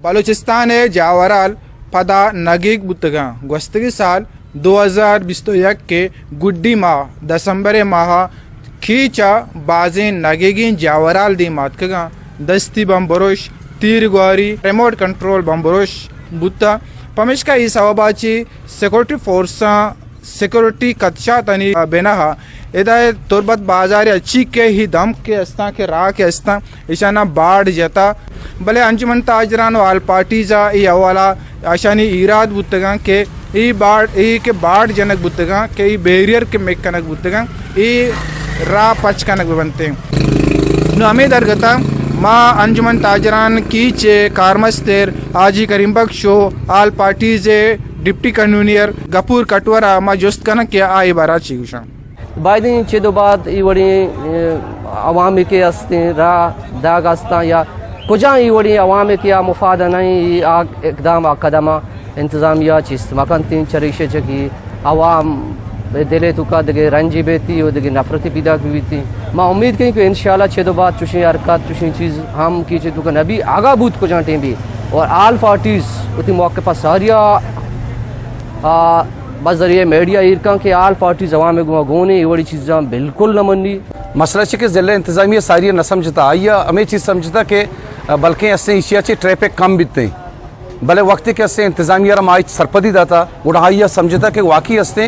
بلوچستان جاورال پدا نگیگ بتگا گستگی سال 2021 کے گڈی ماہ دسمبر ماہ کھیچا بازین نگیگین جاورال دی ماتکگا دستی بمبروش تیر گواری ریموٹ کنٹرول بمبروش بوتا پمشکا ای سواباچی سیکورٹی فورساں سیکورٹی کتشا تنی بینہا ادائے تربت بازار اچھی کے ہی دم کے استان کے راہ کے استان اشانہ باڑ جتا بلے انجمن تاجران و آل پارٹیزا ای اولا اشانی ایراد بودتگاں کہ ای باڑ ای کے باڑ جنک بودتگاں کہ ای بیریئر کے میک کنک بودتگاں ای راہ پچ کنک بنتے ہیں نو ہمیں درگتا ما انجمن تاجران کی چے کارمستر آجی کریم بخشو آل پارٹیز ڈپٹی کنوینئر گپور کٹورا ما جست کنا کیا آئی بارا چیگوشاں بعدين چدو بعد ایوڑی عوامی کے استے را داغ استا یا کجا ایوڑی عوامی کے مفاد نہیں اقدام قدمہ انتظامیہ چیست مکان تین چریشے چکی عوام دلے تو کا دگے رنجی بیتی و دگے نفرتی پیدا کی بیتی میں امید کریں کہ انشاءاللہ چدو بعد چوشیں حرکات چوشیں چیز ہم کی چدو کا نبی آگاہ بود کو جانٹیں بھی اور آل پارٹیز اتی موقع پر ساریا بذریعہ میڈیا ایرکان کے آل پارٹیز عوام گونے یہ بڑی چیزاں بالکل نہ منی مسئلہ کہ ضلع انتظامیہ ساری نہ سمجھتا آئیا ہمیں چیز سمجھتا کہ بلکہ اسے ایشیا چے ٹریفک کم بیتے بلے وقت کے اسے انتظامیہ رم آئی سرپدی داتا اڑھائیا سمجھتا کہ واقعی اسے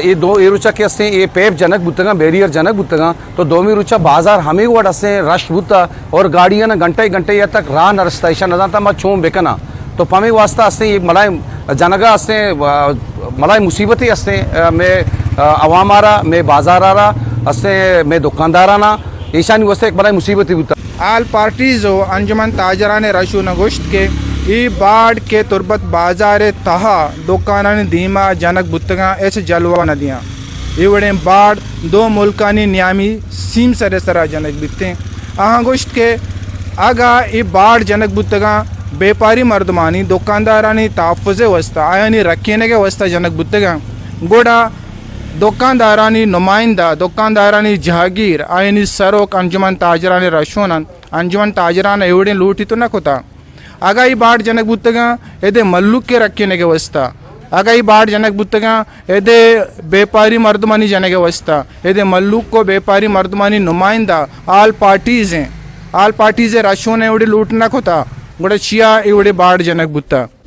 یہ دو ایروچا کے اسے یہ پیپ جنک بوتگاں بیریئر جنک بوتگاں تو دومی روچا بازار ہمیں وڑ اسے رش بوتا اور گاڑیاں گھنٹے یا تک راہ نہ رستا ایشا نہ تا ما چون بیکنا تو پمی واسطہ اسے یہ ملائم جنگا اسے ملائی مصیبتی اسے میں عوام آ رہا میں بازار آ رہا اسے میں دکاندار آنا ایشانی واسطہ ایک ملائی مصیبتی ہوتا آل پارٹیز و انجمن تاجران رشو نگوشت کے ای باڑ کے تربت بازار تہا دکانان دیما جنک بتگاں ایسے جلوہ ندیاں ای وڑیں باڑ دو ملکانی نیامی سیم سرے سرا جنک بتیں آہاں گوشت کے آگا ای باڑ جنک بتگاں بیپاری مردمانی دکاندارانی تحفظ وسطہ آیانی رکھینے کے وسطہ جنک بتگاں گوڑا دکاندارانی نمائندہ دکاندارانی جہاگیر آئینی سروک انجمن تاجران رشونن انجمن تاجران ایوڑیں لوٹی تو نہ کھتا آگائی باڑ جنک بتگاں ایدے ملک کے رکھینے کے وسطہ آگائی باڑ جنک بتگاں ایدے بیپاری مردمانی جنک کے وسطہ ایدے ملک کو بیپاری مردمانی نمائندہ آل پارٹیز رشون ایوڑی لوٹ نہ کھتا گوڑا چیا ایوڑی باڑ جنک بتا